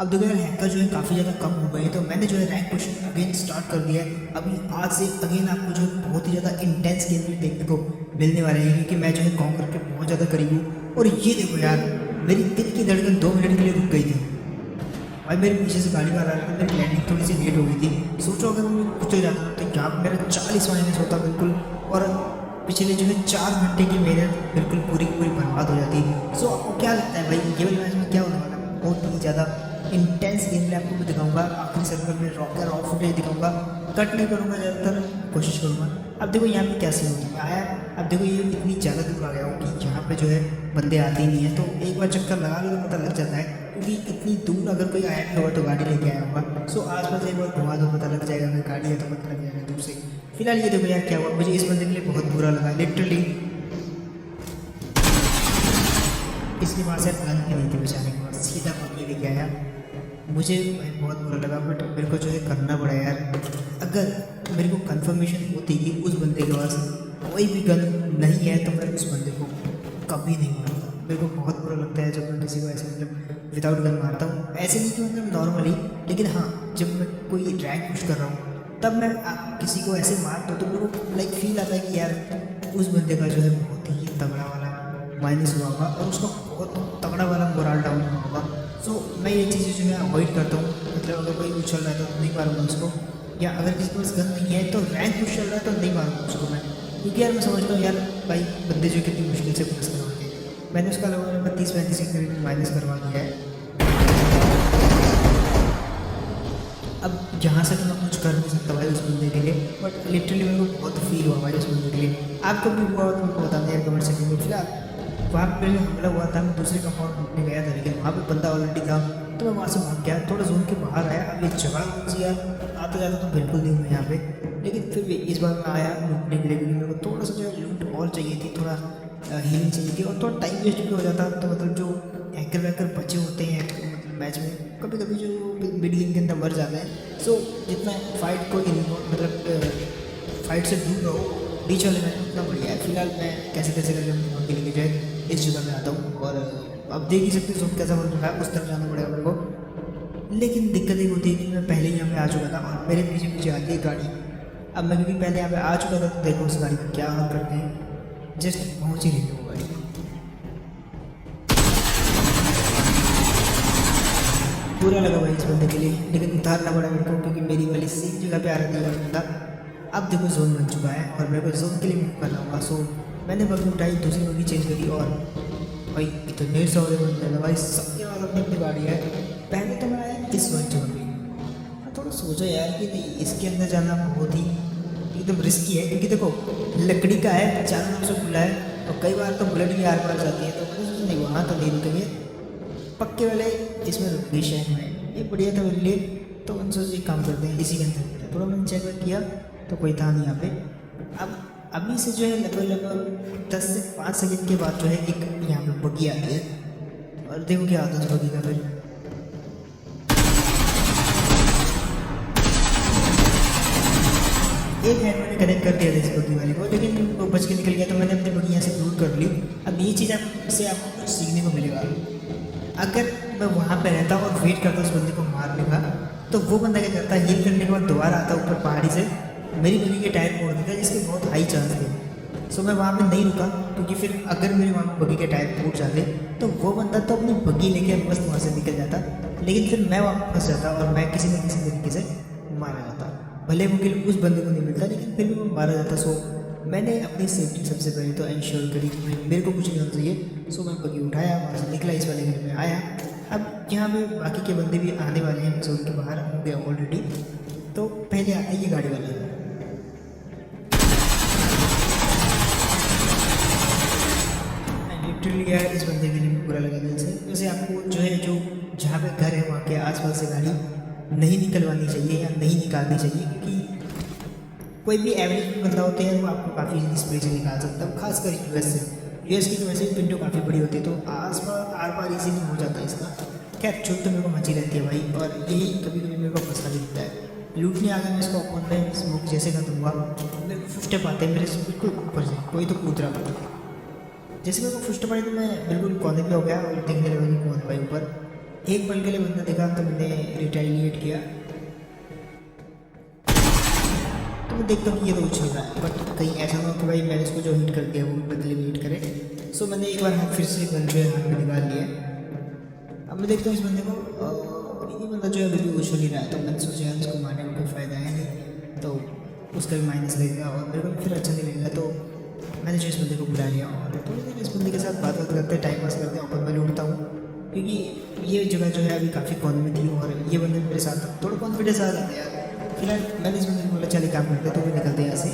अब देखो यार हैकर जो है काफ़ी ज़्यादा कम हो गए हैं, तो मैंने जो है रैंक पुश अगेन स्टार्ट कर दिया है। अभी आज से अगेन आपको जो है बहुत ही ज़्यादा इंटेंस गेम भी देखने को मिलने वाले हैं, क्योंकि मैं जो है कॉन्कर के बहुत ज़्यादा करीब हूँ। और ये देखो यार, मेरी दिल की धड़कन 2 मिनट के लिए रुक गई थी भाई। मेरे पीछे से गाड़ी वाला रहा था, मेरी लैंडिंग थोड़ी सी लेट हो गई थी। सोचो अगर मैं कुछ हो जाता तो यहाँ पर मेरा 40 माइनस होता बिल्कुल, और पिछले जो है 4 घंटे की मेहनत बिल्कुल पूरी की पूरी बर्बाद हो जाती। सो आपको क्या लगता है भाई, ये वाले मैच में क्या होने वाला है? बहुत ही ज़्यादा इंटेंस गेम में आपको मैं दिखाऊंगा। आखिरी सर्वर में रॉ फुटेज दिखाऊंगा, कट नहीं करूँगा, ज़्यादातर कोशिश करूँगा। अब देखो यहाँ पे कैसे होगी आया। अब देखो ये इतनी ज़्यादा दूर आ गया हूँ कि यहाँ पे जो है बंदे आते ही नहीं है, तो एक बार चक्कर लगा लो तो पता लग जाता है, क्योंकि इतनी दूर अगर कोई आया नहीं होगा तो गाड़ी लेके आया होगा। सो आस पास एक बार घुमा दो, पता लग जाएगा, अगर गाड़ी है तो पता लग जाएगा दूर से। फिलहाल ये देखो यार क्या हुआ, मुझे इस बंदे के लिए बहुत बुरा लगा लिटरली। इसके पास यार गन भी नहीं थी बेचारे के पास, सीधा पकड़ लेके आया। मुझे बहुत बुरा लगा, बट मेरे को जो है करना पड़ा यार। अगर मेरे को कंफर्मेशन होती कि उस बंदे के पास कोई भी गन नहीं है तो मैं उस बंदे को कभी नहीं मारता। मेरे को बहुत बुरा लगता है जब मैं किसी को ऐसे मतलब विदाउट गन मारता हूँ। ऐसे नहीं कि मतलब नॉर्मली, लेकिन हाँ जब मैं कोई रैंक पुश कर रहा हूँ तब मैं किसी को ऐसे मार दूँ तो मेरे को लाइक फील आता है कि यार उस बंदे का जो है बहुत ही तगड़ा वाला माइनस हुआ होगा और उसका बहुत तगड़ा वाला मोरल डाउन हुआ होगा। सो मैं ये चीज़ें जो है अवॉइड करता हूँ। मतलब अगर कोई उछल रहा है तो नहीं मारूंगा उसको, या अगर किसी के पास गन नहीं है तो रैंक पुश चल रहा है तो नहीं मारूंगा उसको मैं, क्योंकि यार मैं समझता हूँ यार भाई बंदे जो कितनी मुश्किल से पास करवाते हैं। मैंने उसका लगभग 32-35 के करीब माइनस करवा दिया है। अब यहाँ से तो मैं कुछ कर नहीं सकता भाई उस बंदे के लिए, बट लिटरली मेरे को बहुत फील हुआ भाई उस बंदे के लिए। आपको भी हुआ तो मेरे को बताना यार कमेंट सेक्शन में। फिलहाल वहाँ पर जो हमला हुआ था, मैं दूसरे कंपाउंड ढूंढने गया था, लेकिन वहाँ पे बंदा ऑलरेडी था, तो मैं वहाँ से भाग गया, थोड़ा जोन के बाहर आया। अब ये जगह कौन सी यार, आता जाता तो बिल्कुल नहीं हूँ यहाँ पे, लेकिन फिर भी इस बार मैं आया लूटने के लिए, क्योंकि मेरे को थोड़ा सा जो है लूट और चाहिए थी, थोड़ा हीलिंग चाहिए थी, और थोड़ा टाइम वेस्ट भी हो जाता। तो मतलब जो हैकर वैकर बचे होते हैं मतलब मैच में, कभी कभी जो मिड गेम के अंदर मर जाते हैं। सो जितना फाइट को मतलब फाइट से दूर रहो बीच वाले मैच में, उतना बढ़िया है। फिलहाल मैं कैसे कैसे करके अपनी के लिए जो है इस जगह में आता हूँ, और अब देख ही सकते हो कैसा बन रहा है, उस तरफ जाना पड़ेगा मेरे को। लेकिन दिक्कत एक होती है कि मैं पहले ही यहाँ पे आ चुका था और मेरे पीछे पीछे आ गई गाड़ी। अब मैं क्योंकि पहले यहाँ पे आ चुका था तो देखो उस गाड़ी का क्या हाल करते हैं, जस्ट पहुँच ही रही है वो गाड़ी। बुरा लगा भाई इस बंदे के लिए, लेकिन उतारना पड़ा मेरे को, क्योंकि मेरी वाली सेम जगह पे आ रहा था बंदा। अब देखो जोन बन चुका है और मेरे को जोन के लिए मूव करना होगा। सो मैंने बगी उठाई, दूसरी बगी चेंज करी, और भाई इतने सारे बंदे हैं भाई, सबके पास अपनी अपनी गाड़ी है। पहले तो मैं आया इस वन जगह पे, मैं थोड़ा सोचा यार कि नहीं इसके अंदर जाना बहुत ही एकदम रिस्की है, क्योंकि देखो लकड़ी का है, चारों तरफ से खुला है, और कई बार तो बुलेट भी आर पार जाती है। तो मैंने सोचा नहीं वहाँ तो नहीं रुकेंगे, पक्के वाले इसमें रुक गई शहर में, ये बढ़िया था मेरे लिए। तो मैंने सोचा एक काम करते हैं इसी के अंदर। थोड़ा मैंने चेक किया तो कोई था नहीं यहाँ पे। अब अभी से जो है लगभग 10 से 5 सेकंड के बाद जो है एक यहाँ पे बगी आती है, और देखो क्या आता है उस बगी का। फिर एक हैंड मैंने कनेक्ट कर दिया था इस बगी वाले को, लेकिन वो बच के निकल गया, तो मैंने अपनी बगी यहाँ से दूर कर ली। अब ये चीज़ आपसे आपको कुछ सीखने को मिलेगा। अगर मैं वहाँ पे रहता और वेट करता उस बंदे को मारने का, तो वो बंदा क्या करता है, हील करने के बाद दोबारा आता ऊपर पहाड़ी से, मेरी बगी के टायर फोड़ देता, जिसके बहुत हाई चांस थे। सो मैं वहाँ पे नहीं रुका, क्योंकि फिर अगर मेरे वहाँ बगी के टायर फूट जाते तो वो बंदा तो अपनी बगी लेके मस्त वहाँ से निकल जाता, लेकिन फिर मैं वहाँ फंस जाता और मैं किसी न किसी तरीके से मारा जाता। भले वो किल उस बंदे को नहीं मिलता, लेकिन फिर भी वो मारा जाता। सो मैंने अपनी सेफ्टी सबसे पहले तो इंश्योर करी कि मेरे को कुछ नहीं होना चाहिए। सो मैं बगी उठाया, वहाँ से निकला, इस वाले घर में आया। अब यहाँ पे बाकी के बंदे भी आने वाले हैं, जोन के बाहर हो गया ऑलरेडी। तो पहले आइए गाड़ी वाले, लिटरली यार इस बंदे के लिए बुरा लगा दिल से। वैसे आपको जो है जो जहाँ पे घर है वहाँ के आसपास से गाड़ी नहीं निकलवानी चाहिए या नहीं निकालनी चाहिए, क्योंकि कोई भी एवरेज बंदा होता है वो आपको काफ़ी स्पीड से निकाल सकता है, खासकर यूएस से। यूएस की तो वैसे ही विंडो काफ़ी बड़ी होती है, तो आर पार ईजीली हो जाता है इसका। खैर चुप तो मेरे को मची रहती है भाई, और यही कभी कभी मेरे को फंसा भी दिखता है। लूटने आ गया मैं इसको ओपन में, स्मोक जैसे खत्म हुआ, मेरे को फुट स्टेप आते हैं मेरे से बिल्कुल ऊपर से, कोई तो कूद रहा था। जैसे मेरे को फुट स्टेप आई तो मैं बिल्कुल कोने पे हो गया और देखने लगा कि कौन है भाई ऊपर। एक पल के लिए बंदा दिखा तो मैंने रिटेलिएट किया, तो मैं देखता हूँ कि ये तो उछल रहा है, बट कहीं ऐसा ना हो कि भाई मैंने इसको जो हिट कर दिया वो बदले में हिट करे। सो मैंने एक बार हाथ फिर से गन जो है हाथ में निकाल लिया। अब मैं देखता हूँ इस बंदे को, ये बंदा जो है अभी भी उछल ही रहा है, तो मैंने सोचा यार इसको मारने में कोई फ़ायदा है नहीं, तो उसका भी माइनस लगेगा और मेरे को भी फिर अच्छा नहीं लगेगा। तो मैंने जो इस बंदे को बुला लिया और थोड़ी देर इस बंदे के साथ बात करते टाइम पास करते हैं, ऊपर मैं लूटता हूँ, क्योंकि ये जगह जो है अभी काफ़ी कॉन में थी और ये बंदे मेरे साथ थोड़ा कॉन्फिडेंस आ जाता है यार। फिलहाल मैंने इस बंदे को बोला चल काम करते तो भी निकलते हैं यहाँ से।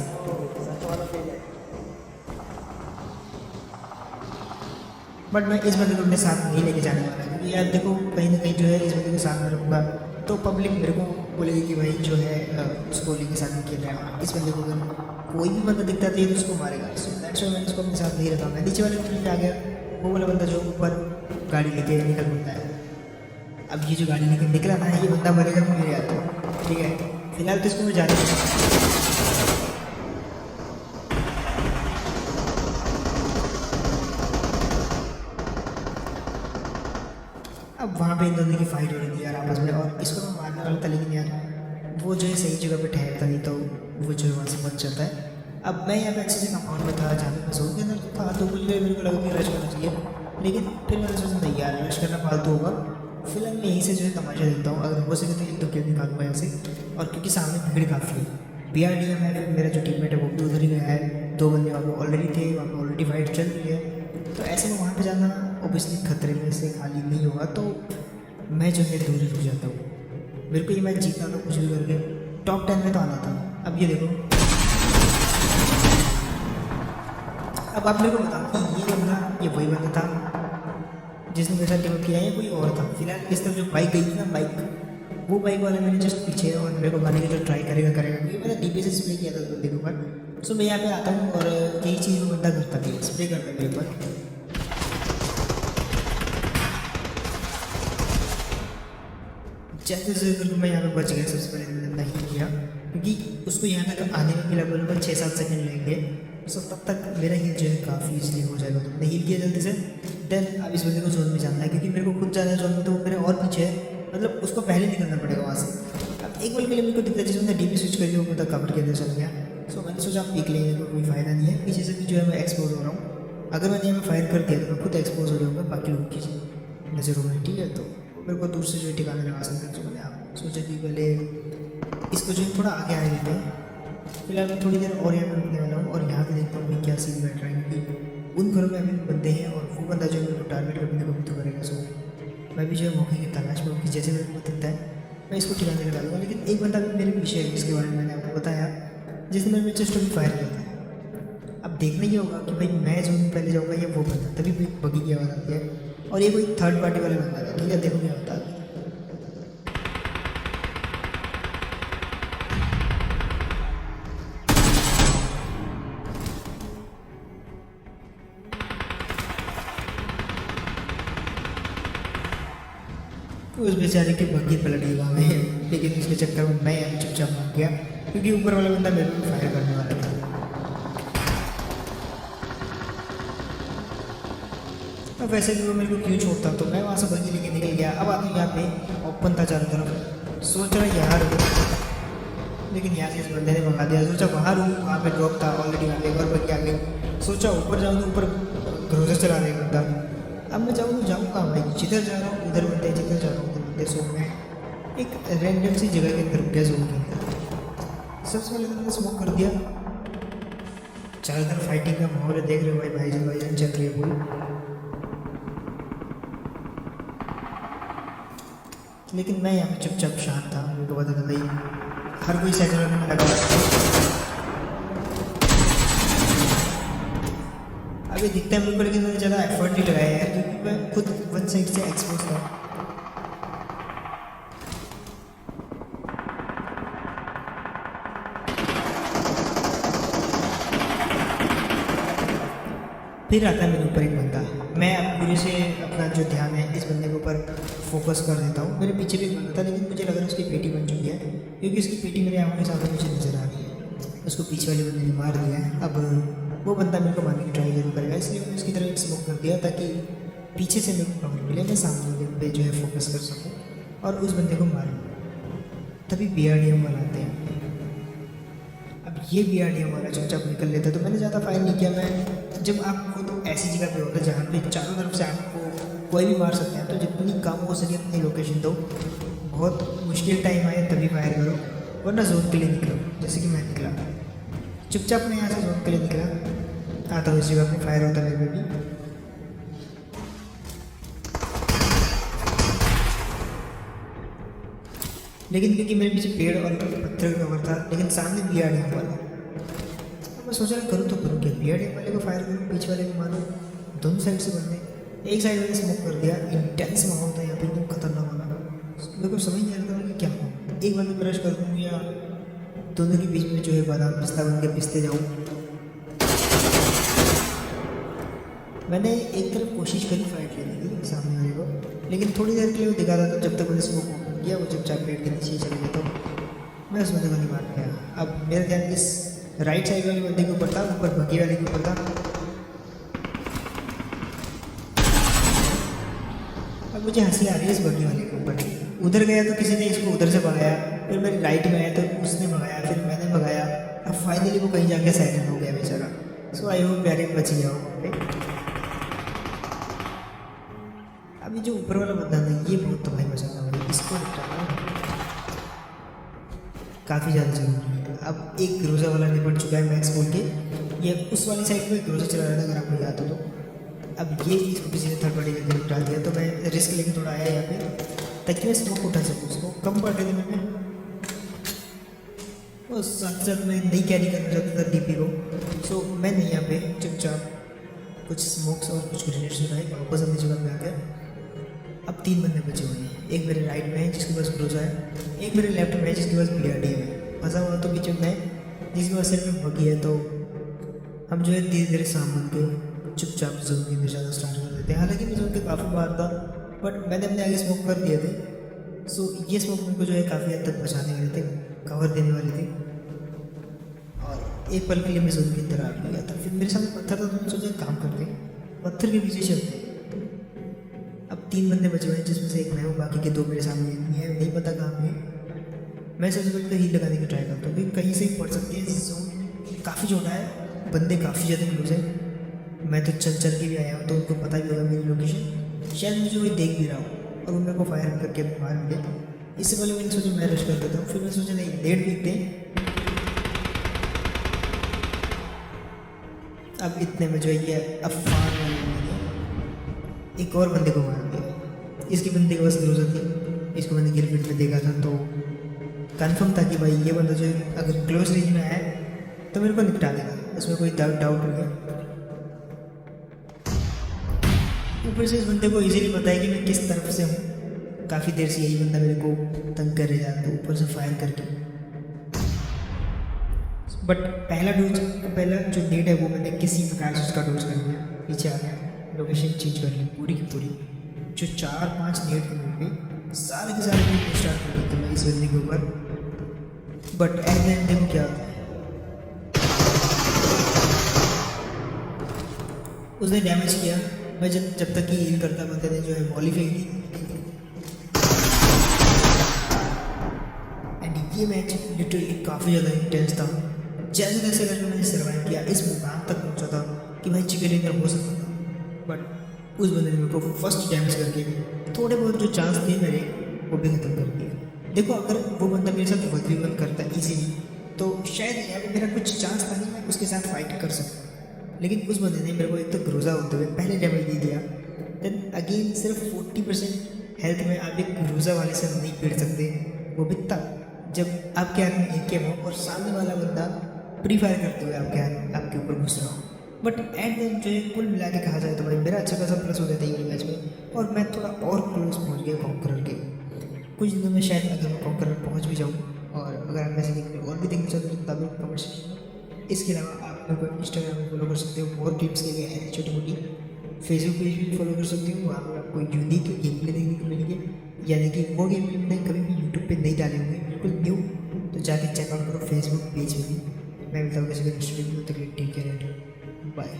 बट मैं इस बंदे को अपने साथ नहीं लेके जाने वाला, क्योंकि यार देखो कहीं ना कहीं जो है इस बंदे को साथ में रखूँगा तो पब्लिक मेरे को बोलेगी कि भाई जो है उसको लेके साथ में खेल रहा है। इस बंदे को अगर कोई भी बंदा दिखता है तो उसको मारेगा। सो दैट्स व्हाई मैंने उसको अपने साथ नहीं रखा। मैं नीचे वाले ट्रेन पे आ गया, वो वाला बंदा जो ऊपर गाड़ी लेके निकल पड़ता है। अब ये जो गाड़ी लेके निकला ना, ये बंदा मरेगा मेरे हाथ, ठीक है। फिलहाल तो इसको मैं जाने अब वहाँ पे इन दोनों की फाइट हो रही थी यार आपस में, और इसको मैं मारने वाला था, लेकिन यार वो जो है सही जगह पे ठहरता नहीं, तो वो जो है वहाँ से बच जाता है। अब मैं यहाँ पे अच्छे से कंपाउंड में था, जहाँ पे मैं जोन के अंदर था, तो मुझे मेरे को लगा कि रश करना चाहिए, लेकिन फिर मैंने सोचा नहीं यार रश करना फालतू होगा। फिलहाल मैं यहीं से जो है तमाशा देखता हूँ, अगर हो सके तो एक दो किल निकालूंगा यहाँ से, और क्योंकि सामने भीड़ काफ़ी है। BRDM है, फिर मेरा जो टीममेट है वो भी उधर ही गया है, 2 बंदे वहाँ पे ऑलरेडी थे, वहाँ पे ऑलरेडी फाइट चल रही है। तो ऐसे में वहाँ पे जाना ओबियसली खतरे में से खाली नहीं होगा, तो मैं जो है दूर ही रुक जाता हूँ। मेरे को ये मैच जीतना था कुछ भी करके, टॉप 10 में तो आना था। अब ये देखो, अब आप मेरे को बताओ कि ये बंदा ये वही बंदा था जिसने मेरे साथ टीम किया है, कोई और था। फिलहाल इस तरफ जो बाइक गई थी ना, बाइक, वो बाइक वाला मेरे जस्ट पीछे है और मेरे को मारने की जो ट्राई करेगा क्योंकि मैंने DP से स्प्रे किया था उस बंदे के ऊपर। सो मैं यहाँ पे आता हूँ और यही चीज़ वो बंदा करता था, स्प्रे करता मेरे ऊपर। जैसे जैसे करके मैं यहाँ पे बच गया। सबसे पहले मैंने नहीं किया, क्योंकि उसको यहाँ तक आने में लगभग 6-7 सेकंड लगेंगे। सो तब तक मेरा हील जो है काफ़ी ईजिली हो जाएगा, तो मैंने हील किया जल्दी से। देन अब इस बंदे को जोन में जाना है, क्योंकि मेरे को खुद जाना है जोन में, तो वो मेरे और पीछे है, मतलब उसको पहले निकलना पड़ेगा वहाँ से। अब एक बल के लिए मेरे को दिक्कत, जिस बंदा DP स्विच करके वो बंदा कवर के अंदर चल गया। सो मैंने सोचा पीक लेने का कोई फ़ायदा नहीं है, पीछे से भी जो है मैं एक्सपोज हो रहा हूँ। अगर मैंने यहाँ फायर कर दिया तो मैं खुद एक्सपोज हो जाऊँगा, बाकी लोग की नज़रों में, ठीक है। तो मेरे को दूर से जो है ठिकाना लगा सकते हैं। तो मैंने आप सोचा कि पहले इसको जो है थोड़ा आगे आने देते हैं। फिलहाल मैं थोड़ी देर और यहाँ पर रुकने वाला हूँ और यहाँ पे देखता हूँ कि क्या सीन बैठ रहा है, क्योंकि उन घरों में अभी बंदे हैं और वो बंदा जो है मेरे को टारगेट करने को भी तो करेगा। सो मैं भी जो है मौके की तलाश में, कि जैसे मेरे को दिखता है मैं इसको ठिकाने लगा दूँगा। लेकिन एक बंदा भी मेरे पीछे है, जिसके बारे में मैंने आपको बताया, जिसने मेरे जस्ट अभी फायर किया था। अब देखना ये होगा कि भाई मैं जो पहले जाऊँगा या वो बंदा, तभी बगी की आवाज़ आती है। और ये कोई थर्ड पार्टी वाला बंदा है, ठीक है। देखो क्या होता है। उस बेचारे की बग्गी पलट गई वहाँ में, लेकिन उसके चक्कर में मैं यहाँ चुपचाप भाग गया, क्योंकि ऊपर वाला बंदा मेरे को फायर करने वाला था। अब वैसे भी वो मेरे को क्यों छोड़ता, तो मैं वहाँ से बग्गी लेके निकल गया। अब आदमी यहाँ पे ओपन था चारों तरफ, सोच रहा यार, लेकिन यहाँ से इस बंदे ने भगा दिया। सोचा वहाँ रूम, वहाँ पे ड्रॉप था ऑलरेडी, वहाँ पे एक और बग्गी आ गई। सोचा ऊपर जाऊँ तो ऊपर ग्रोजर चला देगा बंदा। अब मैं जाऊँ कहाँ भाई, जिधर जा रहा हूँ उधर बंदे, जिधर जा रहा हूँ उधर बंदे। सो मैं एक रैंडम सी जगह के अंदर गया जोन के अंदर। सबसे पहले तो मैंने स्मोक कर दिया, चारों तरफ फाइटिंग का माहौल है, देख रहे हो भाई, भाईजान चल रही है पूरी। लेकिन मैं यहाँ पे चुपचाप शांत था, मेरे को पता था भाई हर कोई साइड में लगा। अभी दिखता है मेरे को, लेकिन मैंने ज़्यादा एफर्ट नहीं लगाया यार, क्योंकि मैं खुद वन साइड से एक्सपोज था। फिर आता है मेरे ऊपर एक बंदा, मैं अब पूरे से अपना जो ध्यान है इस बंदे के ऊपर फोकस कर देता हूँ। मेरे पीछे भी एक बंदा था, लेकिन मुझे लग रहा है उसकी पेटी बन चुकी है, क्योंकि उसकी पेटी मेरे आँखों के सामने मुझे नज़र आ रही है। उसको पीछे वाले बंदे ने मार दिया है। अब वो बंदा मेरे को मारने की ट्राई जरूर करेगा, इसलिए मैंने उसकी तरफ स्मोक कर दिया, ताकि पीछे से मेरे को कवर मिले, मैं सामने वाले पे जो है फोकस कर सकूँ और उस बंदे को मारूँ। तभी BRDM वाला आते हैं। अब ये BRDM वाला चुपचाप निकल लेता, तो मैंने ज़्यादा फायर नहीं किया। मैं जब आपको तो ऐसी जगह पे होता है जहाँ पे चारों तरफ से आपको कोई भी मार सकते हैं, तो जितनी कम हो सके अपनी लोकेशन दो। बहुत मुश्किल टाइम आए तभी फायर करो, वरना जोन के लिए निकलो, जैसे कि मैं निकला। चुपचाप मैं यहाँ से जोन के लिए निकला, आता हूँ इस जगह पे फायर होता है मेरे पे भी। लेकिन क्योंकि मेरे पीछे पेड़ और पत्थर का कवर था, लेकिन सामने BRDM वाला, तो मैं सोचा करूँ तो करूँ क्या, BRDM वाले को फायर करूँ, पीछे वाले को मारूँ। दोनों साइड से बंदे, एक साइड मैंने स्मोक कर दिया। इंटेंस माहौल था यहाँ पे, एकदम खतरनाक वाला। मेरे को समझ नहीं आ रहा था कि क्या हो, एक बंदे को रश कर दूँ या दोनों के बीच में जो है बादाम पिस्ता बन के पिसते जाऊँ। मैंने एक तरफ कोशिश करी फाइट लेने की सामने वाले को, लेकिन थोड़ी देर के लिए वो दिखा था, तो जब तक मैंने स्मोक ओपन किया वो चुपचाप पेड़ के नीचे ही चले गया, तो मैं उस बंदे को नहीं मार पाया। अब मेरा ध्यान इस राइट साइड वाले बंदे के ऊपर था, ऊपर बग्गी वाले के ऊपर था। अब मुझे हंसी आ रही है इस बग्गी वाले के ऊपर। उधर गया तो किसी ने इसको उधर से भगाया, फिर मेरे राइट में आया तो उसने भगाया, फिर मैंने भगाया। अब फाइनली वो कहीं जाके साइलेंट हो गया बेचारा। सो आई होप प्यारे बच गया हो। अभी जो ऊपर वाला बंदा था ये बहुत तबाही मचाता है, इसको निपटाना काफ़ी ज़्यादा जरूरी है। अब एक ग्रोजा वाला निपट चुका है मैक्स बोल के, ये उस वाली साइड में ग्रोजा चला रहा था, अगर आपको याद हो तो। अब ये इसको किसी ने थर्ड पार्टी करके निपटा दिया, तो मैं रिस्क लेके थोड़ा आया यहाँ पे ताकि मैं स्मोक उठा सकूँ, उसको कम पड़ देने में। और साथ साथ मैं नहीं कैरी करना चाहता था DP को, सो मैंने यहाँ पे चुपचाप कुछ स्मोक्स और कुछ ग्रेनेड्स उठाए, वापस अपनी जगह पे आ गया। अब 3 बंदे बचे हुए हैं, एक मेरे राइट में है जिसके पास ग्रोजा है, एक मेरे लेफ्ट में है जिसके पास BRDM है, फंसा हुआ तो बीच में जिसके पास सिर्फ में बगी है। तो हम जो है धीरे धीरे सामान के चुपचाप जोन के अंदर जाना स्टार्ट कर देते हैं। हालांकि मैं जोन के काफ़ी बार था, बट मैंने अपने आगे स्मोक कर दिए थे। सो ये स्मोक मेरे को जो है काफ़ी हद तक बचाने वाले थे, कवर देने वाले थे, और एक पल के लिए मैं जोन के अंदर आ गया था। फिर मेरे सामने पत्थर था, तो मैंने सोचा काम करते पत्थर के पीछे चलते। अब 3 बंदे बचे हुए हैं, जिसमें से एक मैं हूँ, बाकी के 2 मेरे सामने है, नहीं पता कहाँ पे। मैं सबसे पहले तो हील लगाने की ट्राई करता हूँ, क्योंकि कहीं से ही पड़ सकती है। जोन काफ़ी छोटा है, बंदे काफ़ी ज़्यादा क्लोज है। मैं तो चल चल के भी आया हूँ, तो उनको पता भी होगा मेरी लोकेशन, शायद मुझे कोई देख भी रहा हो और वो मेरे को फायर करके मार मिले। इससे पहले मैंने सोचा मैं रश कर देता हूँ, फिर मैं सोचा नहीं लेट फेंकते हैं। अब इतने में जो है ये अफवान एक और बंदे को मार दिया। इसके बंदे के पास ग्रोजा थी, इसको मैंने गिरफिट में देखा था, तो कंफर्म था कि भाई ये बंदा जो है अगर क्लोज रेंज में आया तो मेरे को निपटा देगा, उसमें कोई डाउट नहीं है। ऊपर से इस बंदे को इजीली पता है कि मैं किस तरफ से हूँ, काफ़ी देर से यही बंदा मेरे को तंग कर रहा था, ऊपर से फायर करके। बट पहला जो डेट है वो मैंने किसी प्रकार से उसका डोज कर दिया, पीछे आ गया, लोकेशन चेंज कर ली पूरी की पूरी। जो 4-5 नेट थे मेरे पे, सारे के सारे नेट स्टार्ट कर देते मैं इस बंदे के ऊपर। बट एट द एंड देखो क्या होता है, उसने डैमेज किया। मैं जब तक कि हील करता बंदे ने जो है वॉली फेंक दी। एंड ये मैच लिटरली काफ़ी ज़्यादा इंटेंस था। जैसे जैसे करके मैंने सर्वाइव किया, इस मुकाम तक पहुंचा था कि भाई चिकन डिनर हो सकता था। बट उस बंदे ने मेरे को फर्स्ट डैमेज करके थोड़े बहुत जो चांस थे मेरे, वो भी खत्म कर दिया। देखो अगर वो बंदा मेरे साथ वजीवन करता ईजीली तो शायद यहाँ पे मेरा कुछ चांस था कि मैं उसके साथ फाइट कर सकता, लेकिन उस बंदे ने मेरे को एक तो ग्रोजा होते हुए पहले डैमेज दे दिया। देन अगेन सिर्फ 40% हेल्थ में आप एक ग्रोजा वाले से नहीं पीट सकते, वो भी तब जब आपके हाथ में AK हो और सामने वाला बंदा प्री फायर करते हुए आपके ऊपर घुस रहा हो। बट एट द एंड जो है कुल मिला के कहा जाए तो भाई मेरा अच्छा खासा प्लस हो गया था ये मैच में, और मैं थोड़ा और क्लोज पहुंच गया कॉन्करर के। कुछ दिनों में शायद अगर मैं कॉन्करर पहुंच भी जाऊँ, और अगर आप ऐसे गेम और भी देखना चाहते हो तो तभी कमेंट सेक्शन में। इसके अलावा आप मेरे को इंस्टाग्राम में फॉलो कर सकते हो, और टिप्स के लिए है छोटी मोटी। फेसबुक पेज भी फॉलो कर सकते हो, वहाँ पर आपको यूनिक गेम प्ले देखने को मिलेंगे, यानी कि वो गेम प्ले मैंने कभी भी यूट्यूब पे नहीं डाले होंगे, बिल्कुल न्यू। तो जाके चेकआउट करो फेसबुक पेज में भी। मैं मिलता हूँ किसी को नेक्स्ट वीडियो में, तक टेक केयर, बाय।